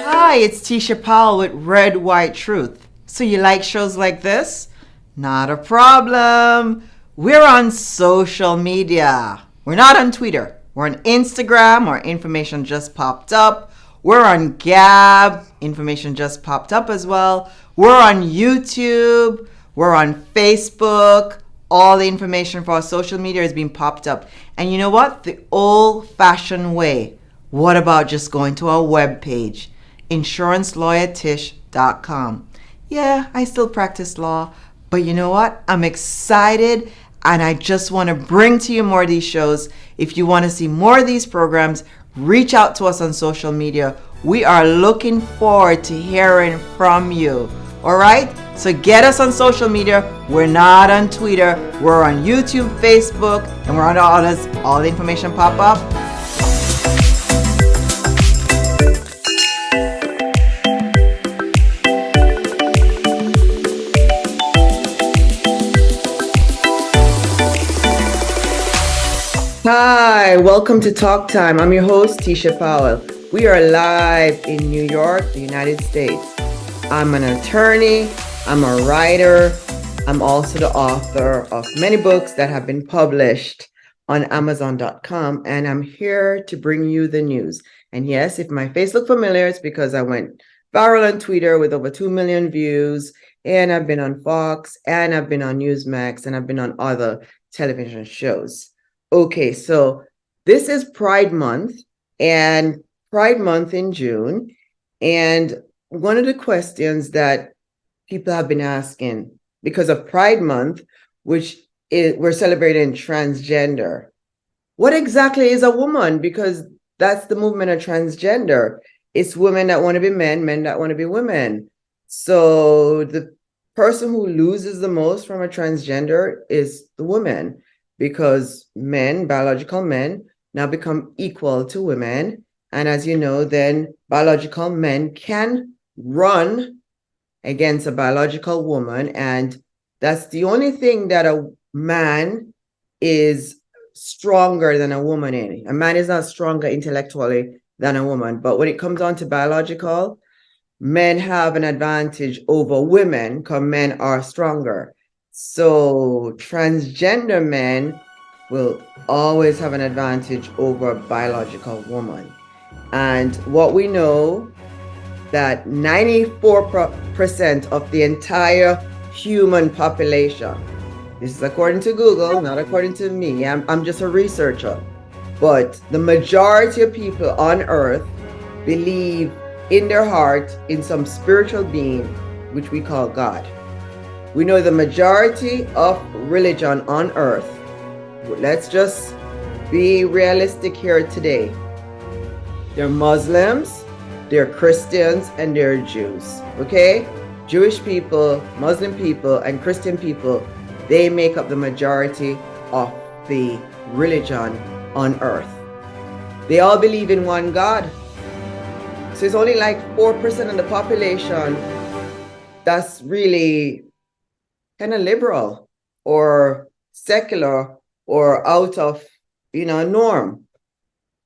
Hi, it's Tisha Powell with Red White Truth. So you like shows like this? Not a problem. We're on social media. We're not on Twitter. We're on Instagram. Our information just popped up. We're on Gab. Information just popped up as well. We're on YouTube. We're on Facebook. All the information for our social media is being popped up. And you know what? The old-fashioned way. What about just going to our webpage? insurancelawyertish.com. Yeah, I still practice law, but you know what? I'm excited and I just want to bring to you more of these shows. If you want to see more of these programs, reach out to us on social media. We are looking forward to hearing from you. All right? So get us on social media. We're not on Twitter. We're on YouTube, Facebook, and we're on all the information pop up. Hi, welcome to Talk Time. I'm your host, Tisha Powell. We are live in New York, the United States. I'm an attorney, I'm a writer, I'm also the author of many books that have been published on Amazon.com, and I'm here to bring you the news. And yes, if my face looks familiar, it's because I went viral on Twitter with over 2 million views, and I've been on Fox, and I've been on Newsmax, and I've been on other television shows. Okay, so this is Pride Month and Pride Month in June. And one of the questions that people have been asking because of Pride Month, we're celebrating transgender. What exactly is a woman? Because that's the movement of transgender. It's women that want to be men, men that want to be women. So the person who loses the most from a transgender is the woman. Because men, biological men, now become equal to women. And as you know, then biological men can run against a biological woman. And that's the only thing that a man is stronger than a woman in. A man is not stronger intellectually than a woman. But when it comes down to biological, men have an advantage over women because men are stronger. So transgender men will always have an advantage over a biological woman. And what we know that 94% of the entire human population, this is according to Google, not according to me, I'm just a researcher, but the majority of people on earth believe in their heart in some spiritual being, which we call God. We know the majority of religion on earth, let's just be realistic here today. They're Muslims, they're Christians, and they're Jews, okay? Jewish people, Muslim people, and Christian people, they make up the majority of the religion on earth. They all believe in one God. So it's only like 4% of the population that's really kind of liberal or secular or out of, norm.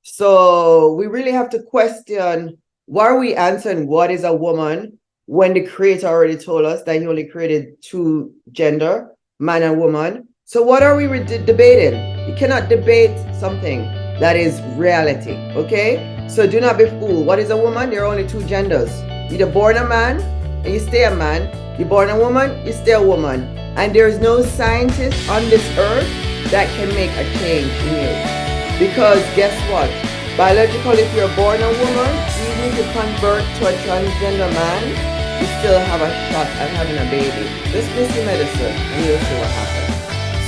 So we really have to question, why are we answering what is a woman when the creator already told us that he only created two gender, man and woman? So what are we debating? You cannot debate something that is reality, okay? So do not be fooled. What is a woman? There are only two genders. You're born a man and you stay a man. You're born a woman, you stay a woman. And there is no scientist on this earth that can make a change in you. Because guess what? Biologically, if you're born a woman, even if you convert to a transgender man, you still have a shot at having a baby. Just miss your medicine and you'll see what happens.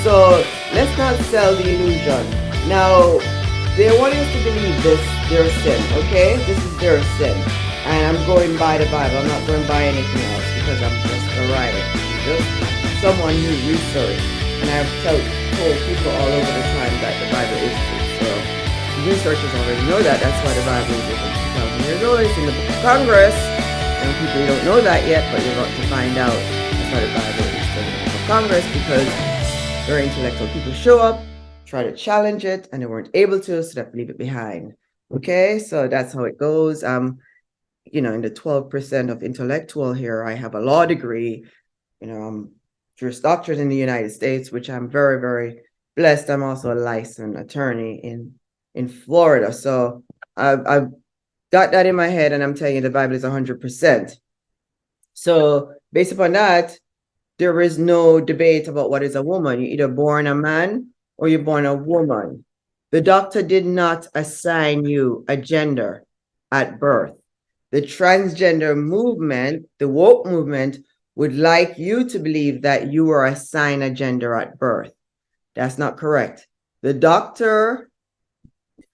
So let's not sell the illusion. Now, they want us to believe this, their sin, okay? This is their sin. And I'm going by the Bible. I'm not going by anything else because I'm just a writer. Just someone who researched. And I've told people all over the time that the Bible is true. So researchers already know that. That's why the Bible is over 2,000 years old. It's in the book of Congress. And people, you don't know that yet, but you're about to find out. That's why the Bible is still in the book of Congress, because very intellectual people show up, try to challenge it, and they weren't able to, so they have to leave it behind. Okay, so that's how it goes. You know, in the 12% of intellectual here, I have a law degree. You know, I'm Juris Doctor in the United States, which I'm very, very blessed. I'm also a licensed attorney in Florida. So I've got that in my head, and I'm telling you, the Bible is 100%. So based upon that, there is no debate about what is a woman. You're either born a man or you're born a woman. The doctor did not assign you a gender at birth. The transgender movement, the woke movement, would like you to believe that you were assigned a gender at birth. That's not correct. The doctor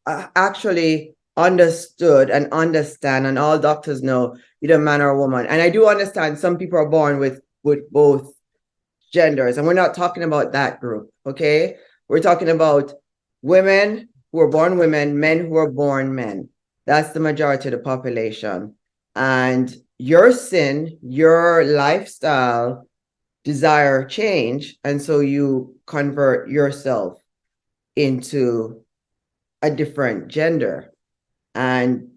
actually understood and understand, and all doctors know you're a man or a woman. And I do understand some people are born with both genders, and we're not talking about that group, okay? We're talking about women who are born women, men who are born men. That's the majority of the population. And your sin, your lifestyle, desire change, and so you convert yourself into a different gender. And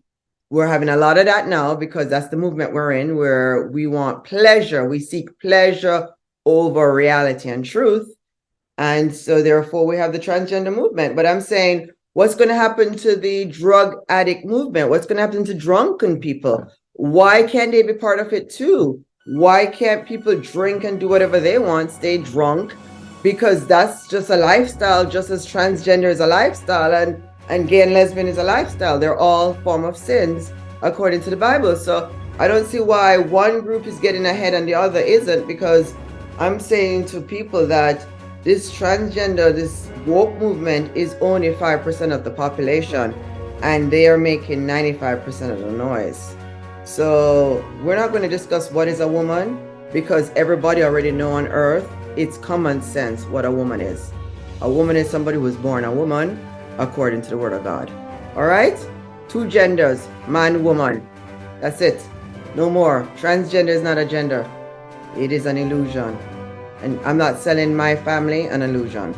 we're having a lot of that now because that's the movement we're in, where we want pleasure. We seek pleasure over reality and truth. And so therefore we have the transgender movement. But I'm saying, what's going to happen to the drug addict movement? What's going to happen to drunken people? Why can't they be part of it too? Why can't people drink and do whatever they want, stay drunk? Because that's just a lifestyle, just as transgender is a lifestyle, and gay and lesbian is a lifestyle. They're all form of sins according to the Bible. So I don't see why one group is getting ahead and the other isn't, because I'm saying to people that this transgender, this woke movement is only 5% of the population, and they are making 95% of the noise. So we're not going to discuss what is a woman, because everybody already know on earth, it's common sense what a woman is. A woman is somebody who was born a woman according to the word of God. All right? 2 genders, man, woman. That's it. No more. Transgender is not a gender. It is an illusion. And I'm not selling my family an illusion.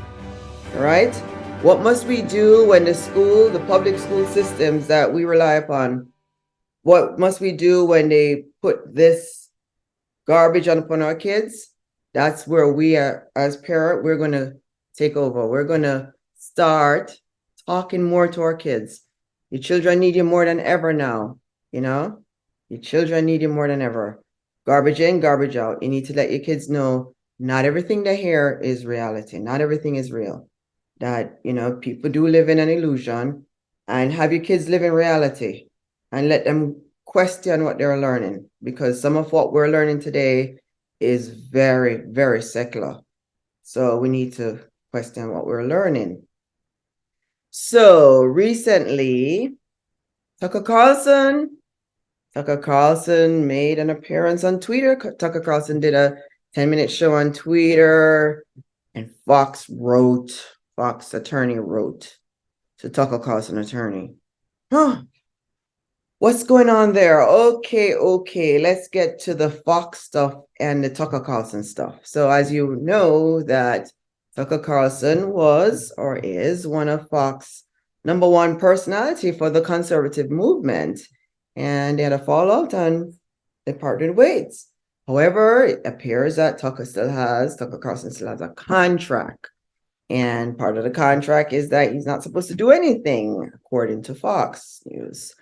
All right? What must we do when the public school systems that we rely upon, what must we do when they put this garbage upon our kids? That's where we are, as parents, we're going to take over. We're going to start talking more to our kids. Your children need you more than ever now, you know? Your children need you more than ever. Garbage in, garbage out. You need to let your kids know not everything they hear is reality. Not everything is real. That, you know, people do live in an illusion, and have your kids live in reality and let them question what they're learning, because some of what we're learning today is very, very secular. So we need to question what we're learning. So recently, Tucker Carlson made an appearance on Twitter. Tucker Carlson did a 10-minute show on Twitter, and Fox attorney wrote to Tucker Carlson attorney. What's going on there? Okay, let's get to the Fox stuff and the Tucker Carlson stuff. So as you know, that Tucker Carlson was or is one of Fox's #1 personality for the conservative movement, and they had a fallout and they parted ways. However, it appears that Tucker Carlson still has a contract. And part of the contract is that he's not supposed to do anything, according to Fox News.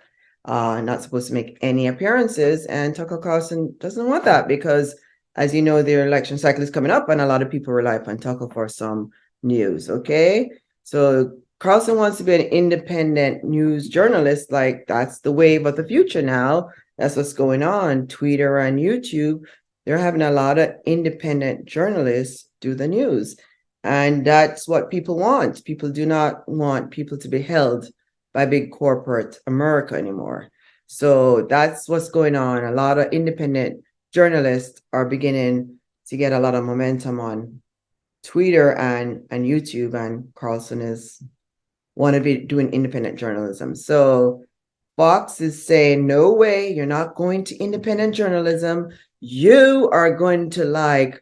Not supposed to make any appearances. And Tucker Carlson doesn't want that because, as you know, the election cycle is coming up and a lot of people rely upon Tucker for some news, okay? So Carlson wants to be an independent news journalist. Like, that's the wave of the future now. That's what's going on. Twitter and YouTube, they're having a lot of independent journalists do the news. And that's what people want. People do not want people to be held by big corporate America anymore. So that's what's going on. A lot of independent journalists are beginning to get a lot of momentum on Twitter and YouTube, and Carlson is want to be doing independent journalism. So Fox is saying, no way, you're not going to independent journalism. You are going to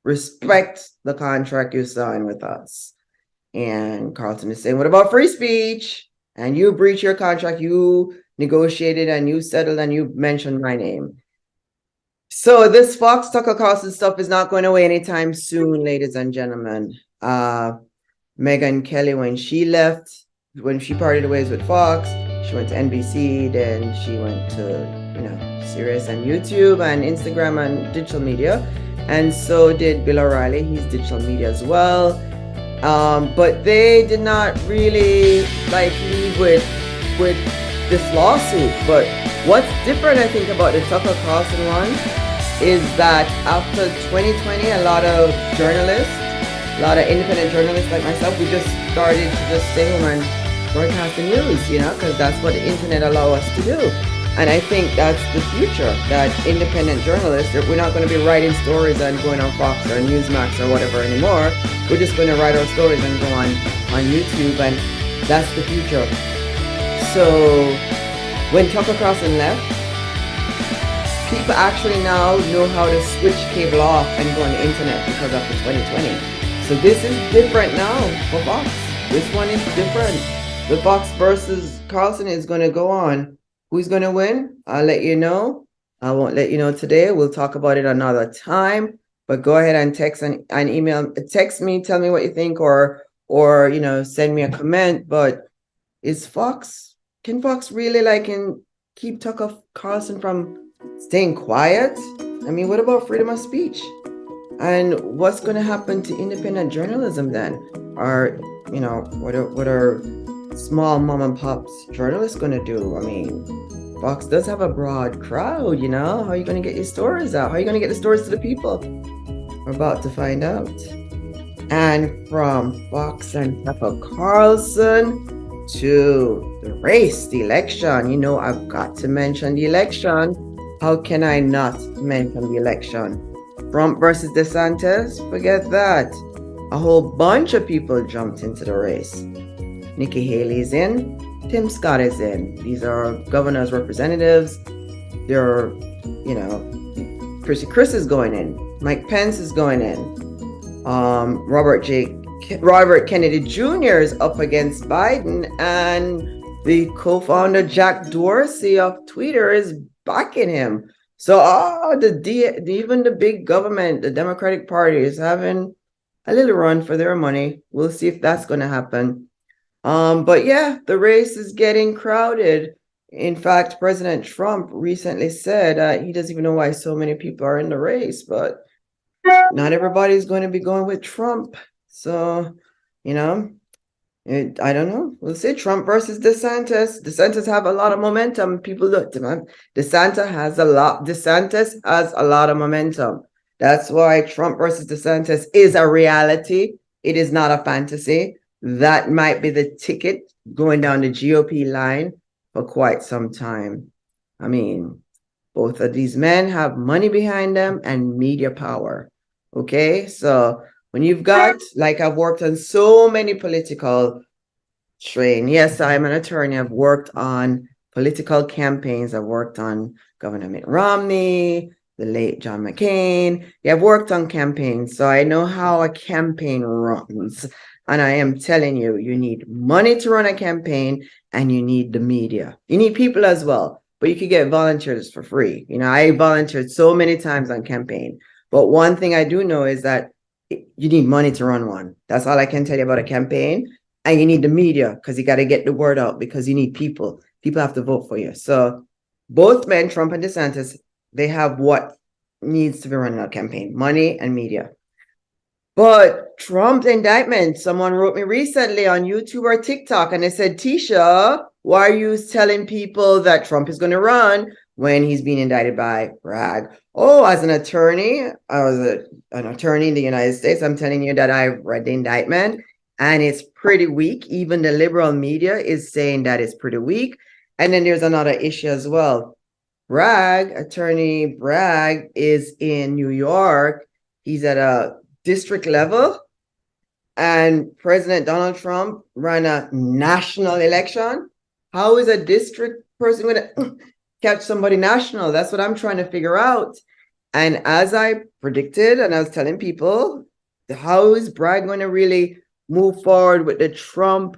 respect the contract you signed with us. And Carlson is saying, what about free speech? And you breach your contract, you negotiated and you settled and you mentioned my name. So this Fox Tucker Carlson stuff is not going away anytime soon, ladies and gentlemen. Megyn Kelly, when she parted ways with Fox, she went to NBC, then she went to, Sirius and YouTube and Instagram and digital media. And so did Bill O'Reilly. He's digital media as well. But they did not really leave with this lawsuit. But what's different, I think, about the Tucker Carlson one is that after 2020, a lot of independent journalists like myself, we just started to just stay home and broadcast the news, because that's what the internet allows us to do. And I think that's the future, that independent journalists, we're not going to be writing stories and going on Fox or Newsmax or whatever anymore. We're just going to write our stories and go on YouTube, and that's the future. So when Tucker Carlson left, people actually now know how to switch cable off and go on the internet because of the 2020. So this is different now for Fox. This one is different. The Fox versus Carlson is going to go on. Who's going to win? I'll let you know. I won't let you know today. We'll talk about it another time. But go ahead and text and email. Text me, tell me what you think, or send me a comment. But can Fox really keep Tucker Carlson from staying quiet? I mean, what about freedom of speech? And what's going to happen to independent journalism then? What are small mom and pops journalists going to do? I mean, Fox does have a broad crowd, How are you going to get your stories out? How are you going to get the stories to the people? We're about to find out. And from Fox and Tucker Carlson to the race, the election, I've got to mention the election. How can I not mention the election? Trump versus DeSantis, forget that. A whole bunch of people jumped into the race. Nikki Haley's in, Tim Scott is in. These are governors, representatives. They're, Chrissy Chris is going in. Mike Pence is going in. Robert Kennedy Jr. is up against Biden, and the co-founder Jack Dorsey of Twitter is backing him. So even the big government, the Democratic Party, is having a little run for their money. We'll see if that's going to happen. But yeah, the race is getting crowded. In fact, President Trump recently said he doesn't even know why so many people are in the race, but not everybody's going to be going with Trump. So, I don't know. We'll see. Trump versus DeSantis. DeSantis have a lot of momentum. People look, DeSantis has a lot of momentum. That's why Trump versus DeSantis is a reality. It is not a fantasy. That might be the ticket going down the GOP line for quite some time. I mean, both of these men have money behind them and media power. Okay, so when you've got, I've worked on so many political train. Yes, I'm an attorney. I've worked on political campaigns. I've worked on Governor Mitt Romney, the late John McCain. Yeah, I've worked on campaigns, so I know how a campaign runs. And I am telling you, you need money to run a campaign, and you need the media. You need people as well, but you could get volunteers for free. I volunteered so many times on campaign. But one thing I do know is that you need money to run one. That's all I can tell you about a campaign. And you need the media, because you got to get the word out, because you need people. People have to vote for you. So both men, Trump and DeSantis, they have what needs to be running a campaign: money and media. But Trump's indictment, someone wrote me recently on YouTube or TikTok, and they said, Tisha, why are you telling people that Trump is going to run when he's being indicted by Bragg? Oh, as an attorney, I was an attorney in the United States. I'm telling you that I've read the indictment, and it's pretty weak. Even the liberal media is saying that it's pretty weak. And then there's another issue as well. Attorney Bragg is in New York. He's at a district level, and President Donald Trump ran a national election. How is a district person going to catch somebody national? That's what I'm trying to figure out. And as I predicted, and I was telling people, how is Bragg going to really move forward with the Trump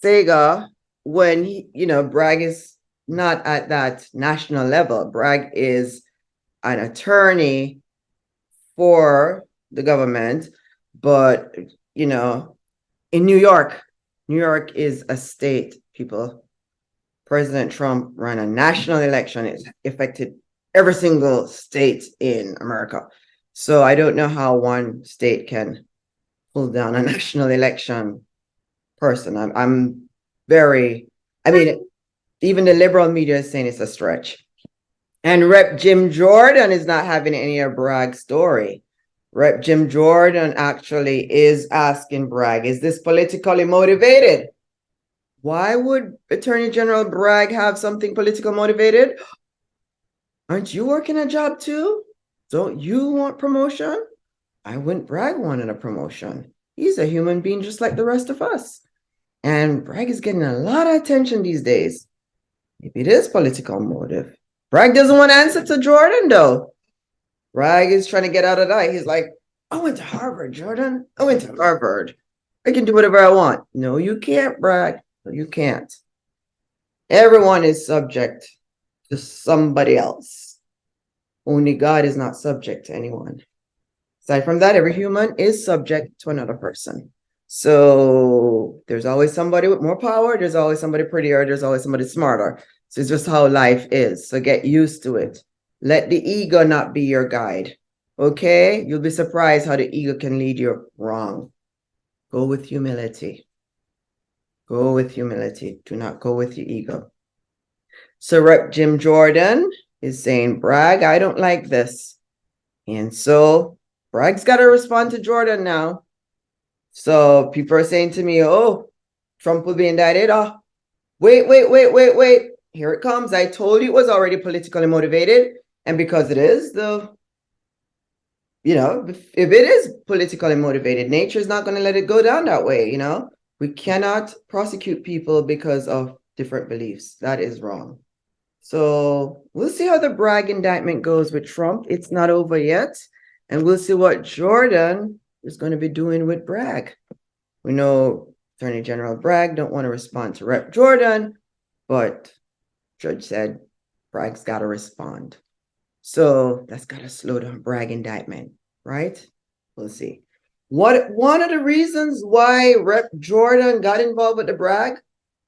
saga when Bragg is not at that national level? Bragg is an attorney for the government, but in New York is a state, people. President Trump ran a national election. It affected every single state in America. So I don't know how one state can pull down a national election person. I'm very, even the liberal media is saying it's a stretch. And Rep. Jim Jordan is not having any of Bragg's story. Rep. Jim Jordan actually is asking Bragg, is this politically motivated? Why would Attorney General Bragg have something political motivated? Aren't you working a job too? Don't you want promotion? I wouldn't Bragg wanted a promotion. He's a human being just like the rest of us. And Bragg is getting a lot of attention these days. Maybe it is political motive. Bragg doesn't want to answer to Jordan, though. Bragg is trying to get out of that. He's like, I went to Harvard, Jordan. I went to Harvard. I can do whatever I want. No, you can't, Bragg. No, you can't. Everyone is subject to somebody else. Only God is not subject to anyone. Aside from that, every human is subject to another person. So there's always somebody with more power. There's always somebody prettier. There's always somebody smarter. So it's just how life is. So get used to it. Let the ego not be your guide. Okay? You'll be surprised how the ego can lead you wrong. Go with humility. Go with humility. Do not go with your ego. So Rep. Jim Jordan is saying, Bragg, I don't like this. And so Bragg's got to respond to Jordan now. So people are saying to me, oh, Trump will be indicted. Oh, wait. Here it comes. I told you it was already politically motivated. And because it is, if it is politically motivated, nature is not going to let it go down that way, We cannot prosecute people because of different beliefs. That is wrong. So we'll see how the Bragg indictment goes with Trump. It's not over yet. And we'll see what Jordan is going to be doing with Bragg. We know Attorney General Bragg don't want to respond to Rep. Jordan, but judge said Bragg's got to respond. So that's got to slow down Bragg indictment, right? We'll see. One of the reasons why Rep. Jordan got involved with the Bragg,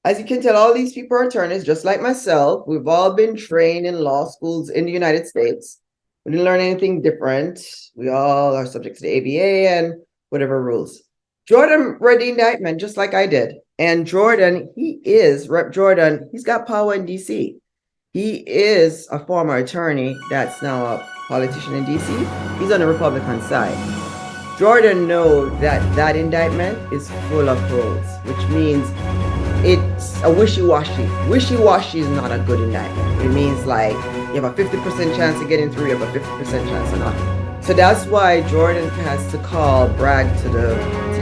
as you can tell, all these people are attorneys, just like myself. We've all been trained in law schools in the United States. We didn't learn anything different. We all are subject to the ABA and whatever rules. Jordan read the indictment just like I did. And Jordan, Rep. Jordan, he's got power in DC. He is a former attorney that's now a politician in DC. He's on the Republican side. Jordan knows that indictment is full of holes, which means it's a wishy-washy. Wishy-washy is not a good indictment. It means like you have a 50% chance of getting through, you have a 50% chance of not. So that's why Jordan has to call Bragg to the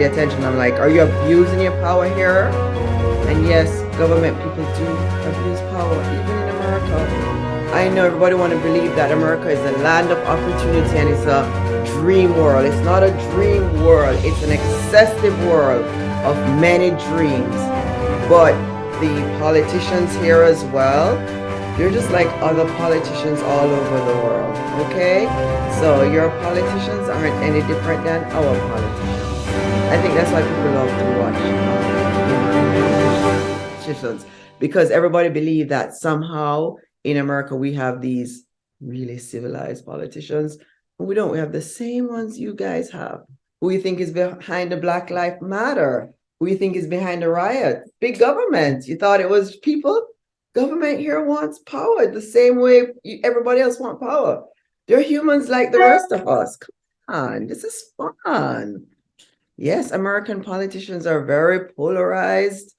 attention. I'm like, are you abusing your power here? And yes, government people do abuse power, even in America. I know everybody want to believe that America is a land of opportunity and it's a dream world. It's not a dream world. It's an excessive world of many dreams. But the politicians here as well, they're just like other politicians all over the world, okay? So your politicians aren't any different than our politicians. I think that's why people love to watch politicians, because everybody believes that somehow in America we have these really civilized politicians. But we don't. We have the same ones you guys have. Who you think is behind the Black Lives Matter? Who you think is behind the riot? Big government. You thought it was people? Government here wants power the same way everybody else wants power. They're humans like the rest of us. Come on, this is fun. Yes, American politicians are very polarized.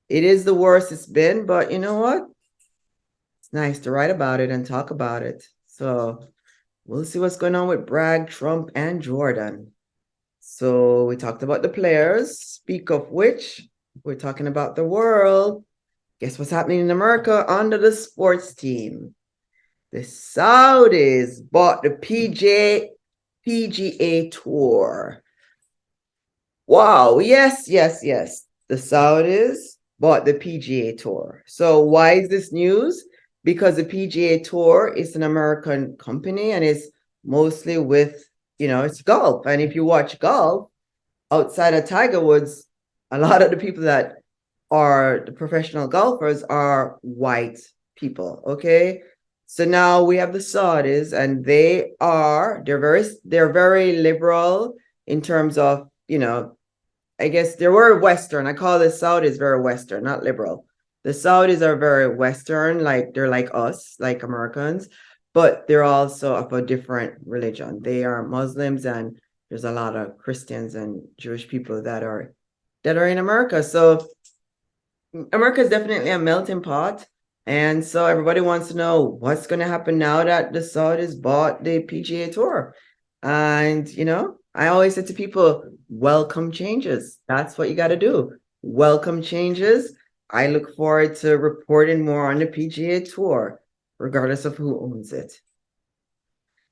It is the worst it's been, but you know what? It's nice to write about it and talk about it. So we'll see what's going on with Bragg, Trump, and Jordan. So we talked about the players. Speak of which, we're talking about the world. Guess what's happening in America under the sports team? The Saudis bought the PGA Tour. Wow, yes, yes, yes. The Saudis bought the PGA Tour. So why is this news? Because the PGA Tour is an American company and it's mostly with, it's golf. And if you watch golf outside of Tiger Woods, a lot of the people that are the professional golfers are white people. Okay. So now we have the Saudis and they're very liberal in terms of, I guess they were Western. I call the Saudis very Western, not liberal. The Saudis are very Western, like they're like us, like Americans, but they're also of a different religion. They are Muslims, and there's a lot of Christians and Jewish people that are in America. So America is definitely a melting pot. And so everybody wants to know what's going to happen now that the Saudis bought the PGA Tour. And, I always say to people, welcome changes. That's what you got to do. Welcome changes. I look forward to reporting more on the PGA Tour, regardless of who owns it.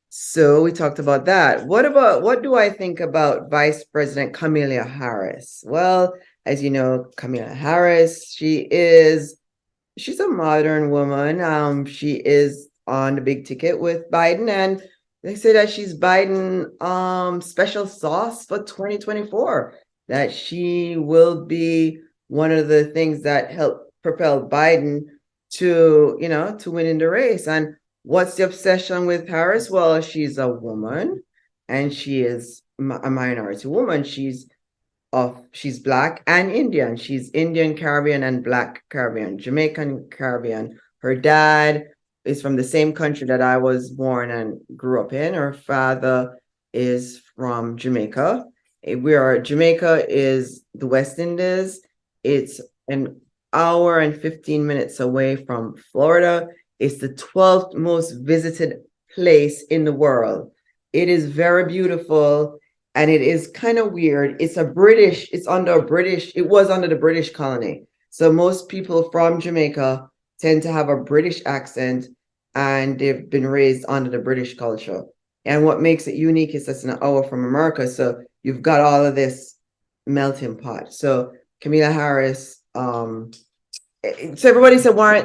So we talked about that. What do I think about Vice President Kamala Harris? Well, as you know, Kamala Harris, she's a modern woman. She is on the big ticket with Biden, and they say that she's Biden special sauce for 2024, that she will be one of the things that help propel Biden to win in the race. And what's the obsession with Harris? Well, she's a woman and she is a minority woman. She's Black and Indian. She's Indian Caribbean and Black Caribbean, Jamaican Caribbean. Her dad is from the same country that I was born and grew up in. Her father is from Jamaica. Jamaica is the West Indies. It's an hour and 15 minutes away from Florida. It's the 12th most visited place in the world. It is very beautiful. And it is kind of weird. It was under the British colony. So most people from Jamaica tend to have a British accent and they've been raised under the British culture. And what makes it unique is that's an hour from America. So you've got all of this melting pot. So Kamala Harris, so everybody said, am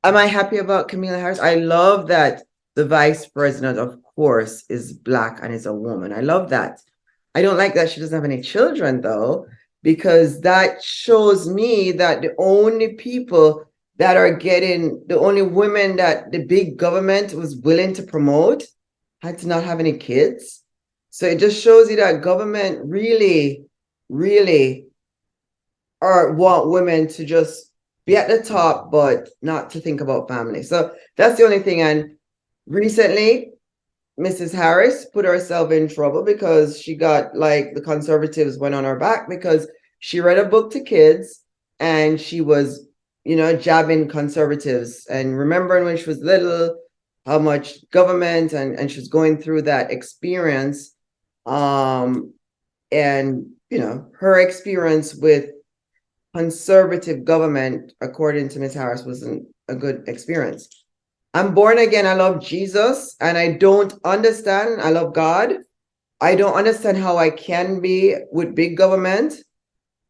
I happy about Kamala Harris? I love that the vice president, of course, is Black and is a woman. I love that. I don't like that she doesn't have any children, though, because that shows me that the only women that the big government was willing to promote had to not have any kids. So it just shows you that government really, really want women to just be at the top, but not to think about family. So that's the only thing. And recently, Mrs. Harris put herself in trouble because she got the conservatives went on her back because she read a book to kids and she was, jabbing conservatives and remembering when she was little, how much government and she was going through that experience. And, her experience with conservative government, according to Ms. Harris, wasn't a good experience. I'm born again. I love Jesus and I don't understand. I love God. I don't understand how I can be with big government.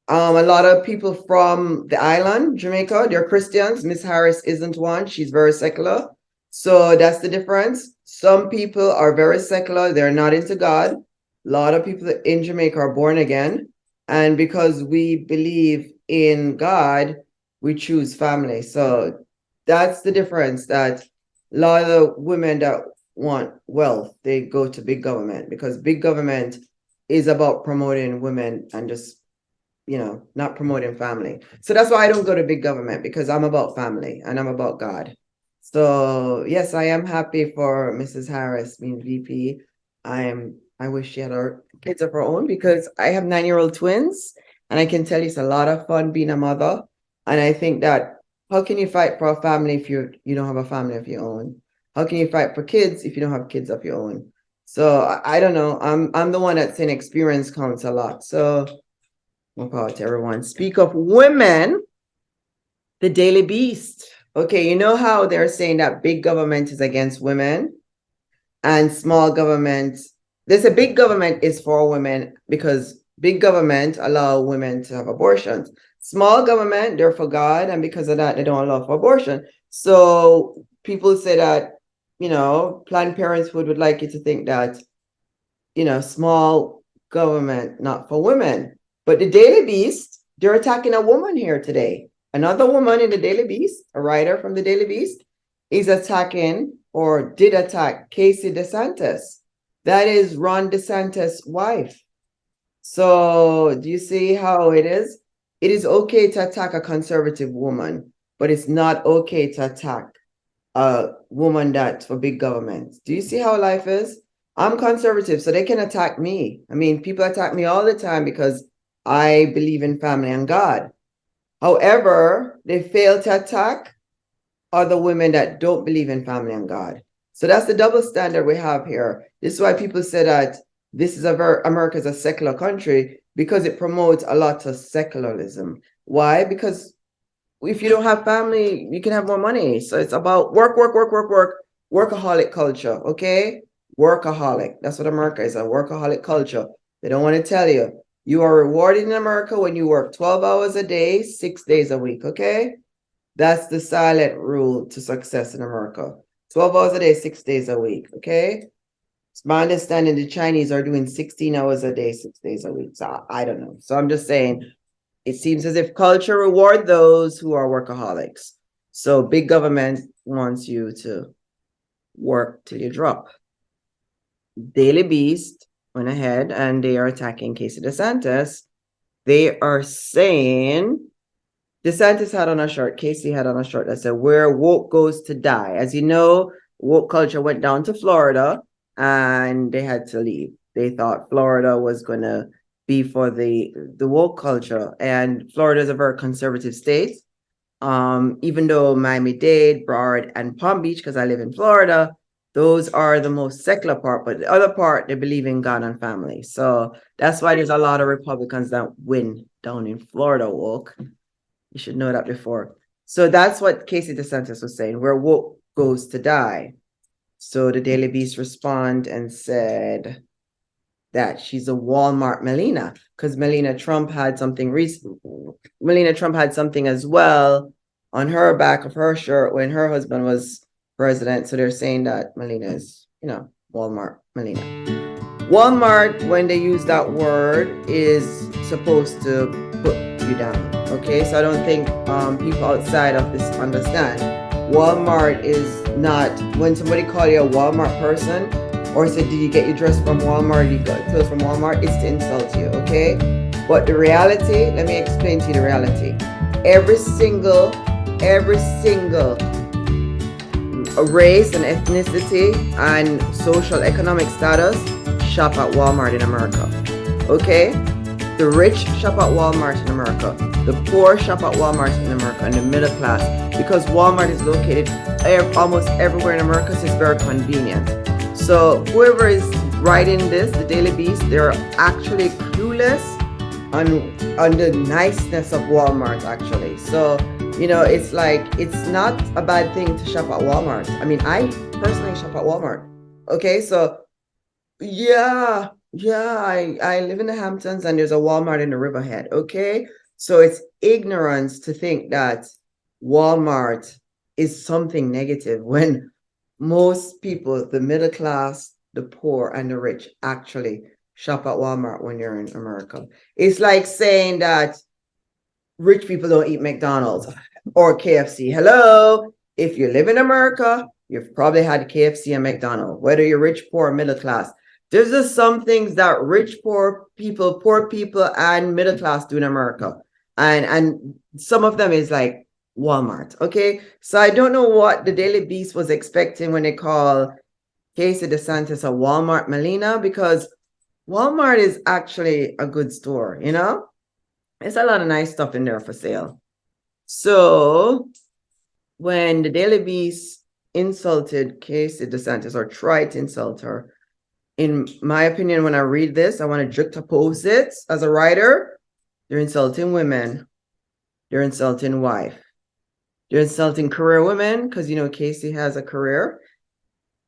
A lot of people from the island, Jamaica, they're Christians. Miss Harris isn't one. She's very secular. So that's the difference. Some people are very secular. They're not into God. A lot of people in Jamaica are born again. And because we believe in God, we choose family. So that's the difference, that a lot of the women that want wealth, they go to big government because big government is about promoting women and just, not promoting family. So that's why I don't go to big government, because I'm about family and I'm about God. So yes, I am happy for Mrs. Harris being VP. I wish she had her kids of her own, because I have 9-year-old twins and I can tell you it's a lot of fun being a mother. And I think that how can you fight for a family if you don't have a family of your own? How can you fight for kids if you don't have kids of your own? So I don't know. I'm the one that's saying experience counts a lot. So no power to everyone. Speak of women. The Daily Beast. Okay, you know how they're saying that big government is against women and small government. There's a big government is for women because big government allow women to have abortions. Small government, they're for God, and because of that, they don't allow for abortion. So people say that, Planned Parenthood would like you to think that, small government, not for women. But the Daily Beast, they're attacking a woman here today. Another woman in the Daily Beast, a writer from the Daily Beast, is attacking or did attack Casey DeSantis. That is Ron DeSantis' wife. So do you see how it is? It is okay to attack a conservative woman, but it's not okay to attack a woman that's for big government. Do you see how life is? I'm conservative, so they can attack me. I mean, people attack me all the time because I believe in family and God. However, they fail to attack other women that don't believe in family and God. So that's the double standard we have here. This is why people say that this is America is a secular country, because it promotes a lot of secularism. Why? Because if you don't have family, you can have more money. So it's about work, work, work, work, work, workaholic culture. Okay. Workaholic. That's what America is, a workaholic culture. They don't want to tell you. You are rewarded in America when you work 12 hours a day, 6 days a week. Okay. That's the silent rule to success in America. 12 hours a day, 6 days a week. Okay. It's my understanding the Chinese are doing 16 hours a day, 6 days a week. So I don't know. So I'm just saying, it seems as if culture reward those who are workaholics. So big government wants you to work till you drop. Daily Beast went ahead and they are attacking Casey DeSantis. They are saying DeSantis had on a shirt, Casey had on a shirt that said, "Where woke goes to die." As you know, woke culture went down to Florida and they had to leave. They thought Florida was going to be for the woke culture. And Florida is a very conservative state. Even though Miami-Dade, Broward, and Palm Beach, because I live in Florida, those are the most secular part. But the other part, they believe in God and family. So that's why there's a lot of Republicans that win down in Florida woke. You should know that before. So that's what Casey DeSantis was saying, where woke goes to die. So the Daily Beast respond and said that she's a Walmart Melania, because Melania Trump had something recent. Melania Trump had something as well on her back of her shirt when her husband was president. So they're saying that Melania is, Walmart Melania. Walmart, when they use that word, is supposed to put you down. Okay, so I don't think people outside of this understand. Walmart is not, when somebody call you a Walmart person or say, "Did you get your dress from Walmart? You got clothes from Walmart?" It's to insult you, okay? But the reality, let me explain to you the reality. Every single race and ethnicity and social economic status shop at Walmart in America, okay? The rich shop at Walmart in America. The poor shop at Walmart in America, and the middle class, because Walmart is located almost everywhere in America, so it's very convenient. So whoever is writing this, the Daily Beast, they're actually clueless on the niceness of Walmart, actually. So, it's like, it's not a bad thing to shop at Walmart. I mean, I personally shop at Walmart. Okay, so yeah, I live in the Hamptons and there's a Walmart in the Riverhead. Okay, so it's ignorance to think that Walmart is something negative when most people, the middle class, the poor, and the rich, actually shop at Walmart when you're in America. It's like saying that rich people don't eat McDonald's or KFC. Hello, if you live in America, you've probably had KFC and McDonald's, whether you're rich, poor, or middle class. There's just some things that rich, poor people, and middle class do in America. And some of them is like Walmart. Okay. So I don't know what the Daily Beast was expecting when they call Casey DeSantis a Walmart Melina, because Walmart is actually a good store, There's a lot of nice stuff in there for sale. So when the Daily Beast insulted Casey DeSantis or tried to insult her, in my opinion, when I read this, I want to juxtapose it as a writer. They're insulting women. They're insulting wife. They're insulting career women because, Casey has a career.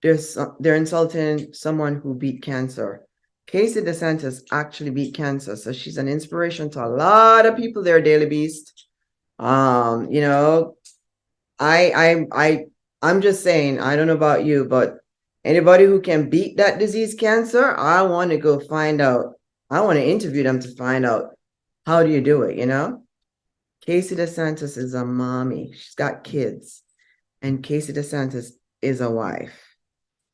They're insulting someone who beat cancer. Casey DeSantis actually beat cancer, so she's an inspiration to a lot of people there, Daily Beast. You know, I'm just saying, I don't know about you, but anybody who can beat that disease, cancer, I want to go find out. I want to interview them to find out how do you do it, Casey DeSantis is a mommy. She's got kids. And Casey DeSantis is a wife.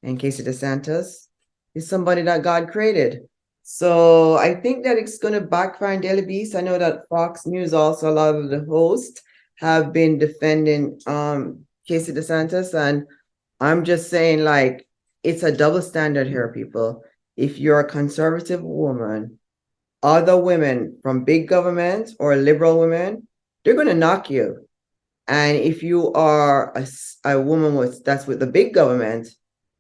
And Casey DeSantis is somebody that God created. So I think that it's going to backfire in Daily Beast. I know that Fox News also, a lot of the hosts have been defending Casey DeSantis. And I'm just saying, like, it's a double standard here, people. If you're a conservative woman, other women from big government or liberal women, they're going to knock you. And if you are a woman that's with the big government,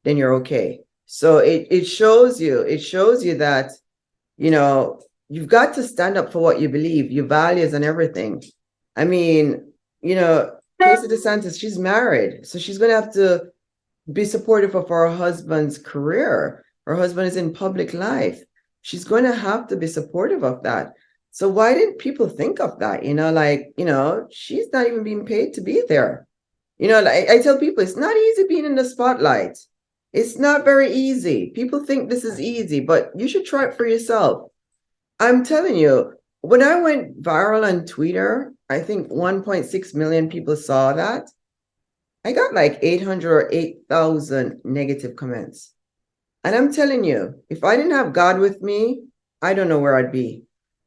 then you're okay. So it shows you that, you've got to stand up for what you believe, your values and everything. I mean, Casey DeSantis, she's married, so she's going to have to be supportive of her husband's career. Her husband is in public life. She's going to have to be supportive of that. So why didn't people think of that? She's not even being paid to be there. I tell people, it's not easy being in the spotlight. It's not very easy. People think this is easy, but you should try it for yourself. I'm telling you, when I went viral on Twitter, I think 1.6 million people saw that. I got like 800 or 8,000 negative comments. And I'm telling you, if I didn't have God with me, I don't know where I'd be.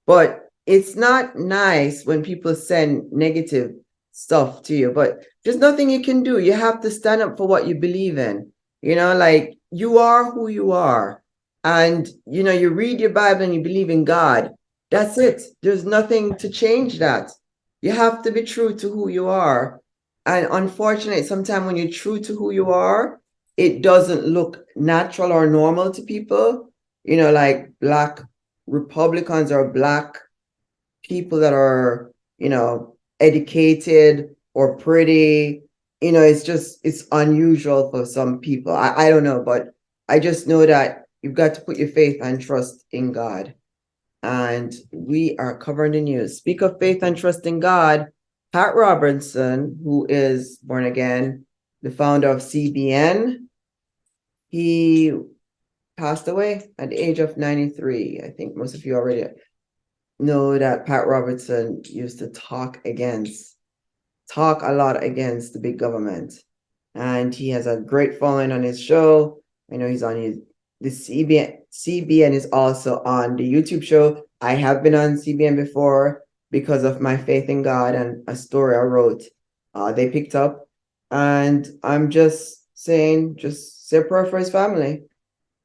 But it's not nice when people send negative stuff to you, but there's nothing you can do. You have to stand up for what you believe in. You are who you are. And, you read your Bible and you believe in God. That's it. There's nothing to change that. You have to be true to who you are. And unfortunately, sometimes when you're true to who you are, it doesn't look natural or normal to people. Like Black Republicans or Black people that are, educated or pretty. It's unusual for some people. I don't know, but I just know that you've got to put your faith and trust in God. And we are covering the news. Speak of faith and trust in God. Pat Robertson, who is born again, the founder of CBN, he passed away at the age of 93. I think most of you already know that Pat Robertson used to talk a lot against the big government. And he has a great following on his show. I know he's on the CBN. CBN is also on the YouTube show. I have been on CBN before because of my faith in God and a story I wrote. They picked up. And I'm just saying, just say a prayer for his family.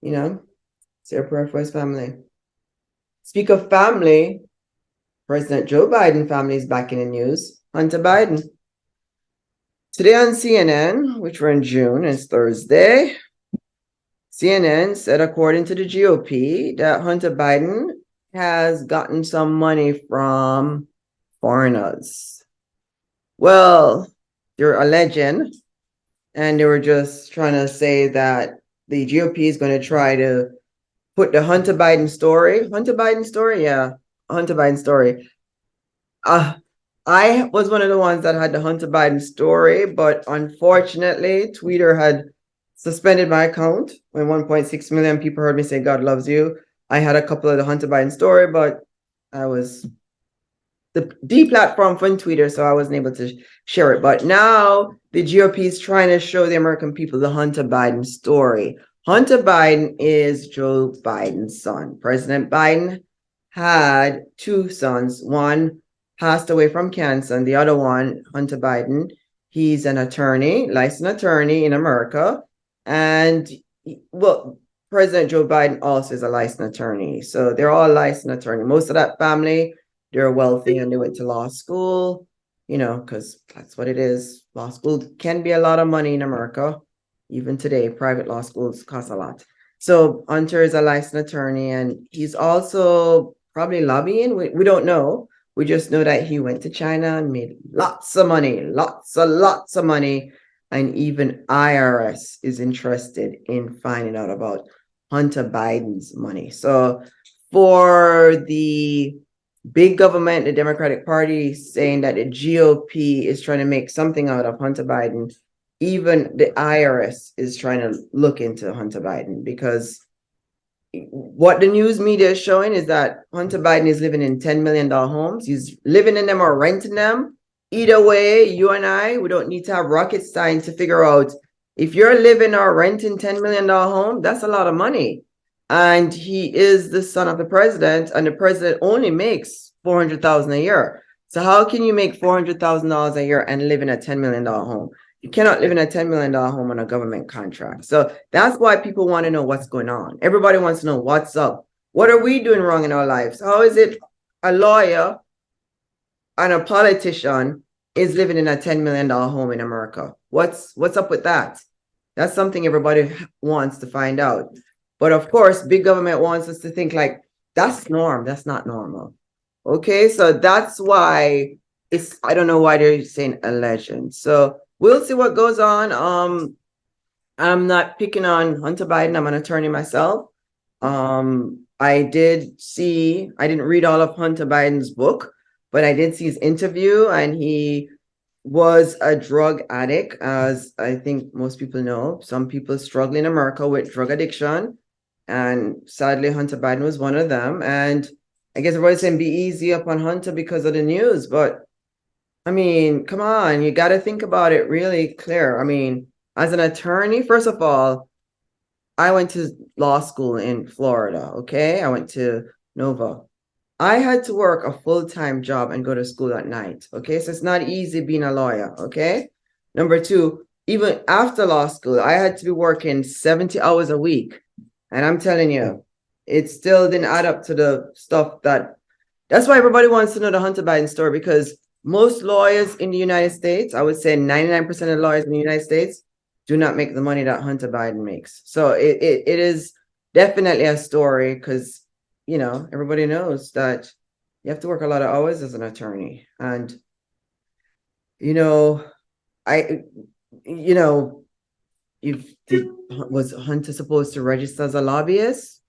Say a prayer for his family. Speak of family, President Joe Biden family is back in the news. Hunter Biden. Today on CNN, which we're in June, it's Thursday, CNN said, according to the GOP, that Hunter Biden has gotten some money from foreigners. Well, they're alleging, and they were just trying to say that the GOP is going to try to put the Hunter Biden story. Hunter Biden story? Yeah, Hunter Biden story. I was one of the ones that had the Hunter Biden story, but unfortunately, Twitter had suspended my account when 1.6 million people heard me say God loves you. I had a couple of the Hunter Biden story, but I was deplatformed from Twitter, so I wasn't able to share it. But now the GOP is trying to show the American people the Hunter Biden story. Hunter Biden is Joe Biden's son. President Biden had two sons. One passed away from cancer, and the other one, Hunter Biden, he's an attorney, licensed attorney in America. And, well, President Joe Biden also is a licensed attorney. So they're all licensed attorney. Most of that family, they're wealthy and they went to law school, because that's what it is. Law school can be a lot of money in America. Even today, private law schools cost a lot. So Hunter is a licensed attorney, and he's also probably lobbying. We don't know. We just know that he went to China and made lots of money, lots of money. And even IRS is interested in finding out about Hunter Biden's money. So for the big government, the Democratic Party saying that the GOP is trying to make something out of Hunter Biden, even the IRS is trying to look into Hunter Biden, because what the news media is showing is that Hunter Biden is living in $10 million homes. He's living in them or renting them. Either way, you and I, we don't need to have rocket science to figure out if you're living or renting $10 million home, that's a lot of money. And he is the son of the president, and the president only makes $400,000 a year. So how can you make $400,000 a year and live in a $10 million home? You cannot live in a $10 million home on a government contract. So that's why people want to know what's going on. Everybody wants to know what's up. What are we doing wrong in our lives? How is it a lawyer and a politician is living in a $10 million home in America? What's up with that? That's something everybody wants to find out. But of course, big government wants us to think like, that's norm. That's not normal. Okay, so that's why I don't know why they're saying a legend. So we'll see what goes on. I'm not picking on Hunter Biden. I'm an attorney myself. I didn't read all of Hunter Biden's book, but I did see his interview, and he was a drug addict, as I think most people know. Some people struggle in America with drug addiction, and sadly, Hunter Biden was one of them. And I guess everybody's saying be easy up on Hunter because of the news, but I mean, come on, you got to think about it really clear. I mean, as an attorney, first of all, I went to law school in Florida, okay? I went to Nova. I had to work a full-time job and go to school at night, okay? So it's not easy being a lawyer, okay? Number two, even after law school, I had to be working 70 hours a week. And I'm telling you, it still didn't add up to the stuff that's why everybody wants to know the Hunter Biden story, because most lawyers in the United States, I would say 99% of lawyers in the United States do not make the money that Hunter Biden makes. So it is definitely a story, because, you know, everybody knows that you have to work a lot of hours as an attorney. And, you know, was Hunter supposed to register as a lobbyist?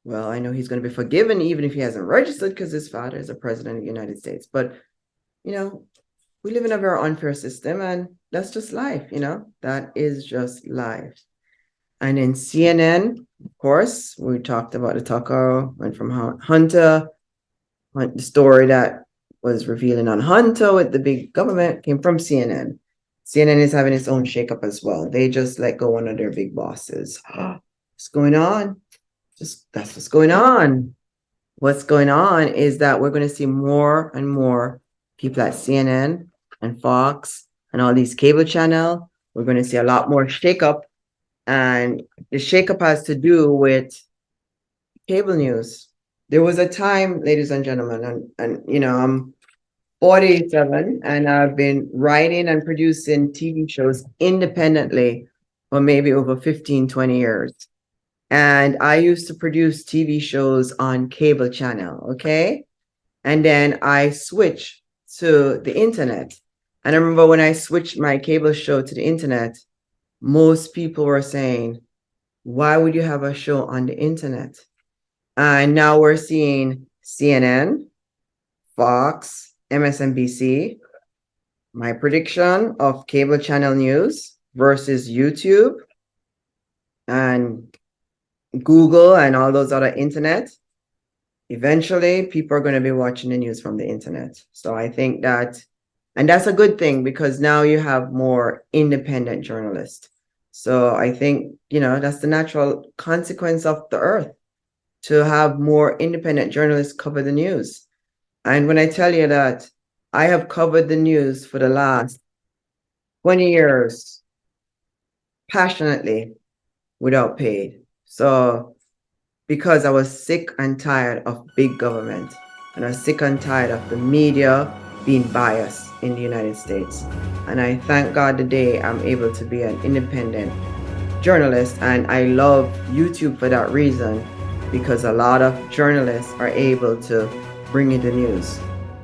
Well, I know he's going to be forgiven even if he hasn't registered, because his father is a president of the United States. But you know, we live in a very unfair system, and that's just life, you know, that is just life. And in CNN, of course, we talked about the Tucker, went from Hunter, the story that was revealing on Hunter with the big government came from CNN. CNN is having its own shakeup as well. They just let go one of their big bosses. What's going on? That's what's going on. What's going on is that we're going to see more and more people at CNN and Fox and all these cable channels. We're going to see a lot more shakeup, and the shakeup has to do with cable news. There was a time, ladies and gentlemen, and you know, I'm 47 and I've been writing and producing TV shows independently for maybe over 15, 20 years. And I used to produce TV shows on cable channel, okay? And then I switched to the internet. And I remember when I switched my cable show to the internet, most people were saying, why would you have a show on the internet? And now we're seeing CNN, Fox, MSNBC, my prediction of cable channel news versus YouTube and Google and all those other internet. Eventually, people are going to be watching the news from the internet. So I think that, and that's a good thing, because now you have more independent journalists. So I think, you know, that's the natural consequence of the earth, to have more independent journalists cover the news. And when I tell you that I have covered the news for the last 20 years passionately without paid. So because I was sick and tired of big government, and I was sick and tired of the media being biased in the United States. And I thank God today I'm able to be an independent journalist, and I love YouTube for that reason, because a lot of journalists are able to bring you the news.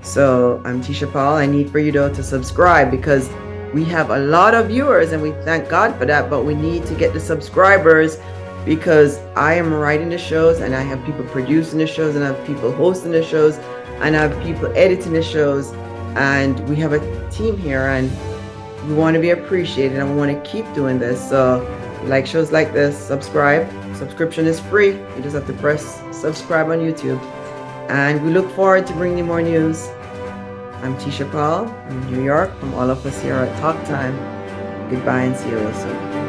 So I'm Tisha Paul. I need for you to subscribe because we have a lot of viewers and we thank God for that, but we need to get the subscribers because I am writing the shows and I have people producing the shows and I have people hosting the shows and I have people editing the shows, and we have a team here and we want to be appreciated and we want to keep doing this. So like shows like this, subscribe. Subscription is free. You just have to press subscribe on YouTube. And we look forward to bringing you more news. I'm Tisha Paul in New York. From all of us here at Talk Time. Goodbye and see you real soon.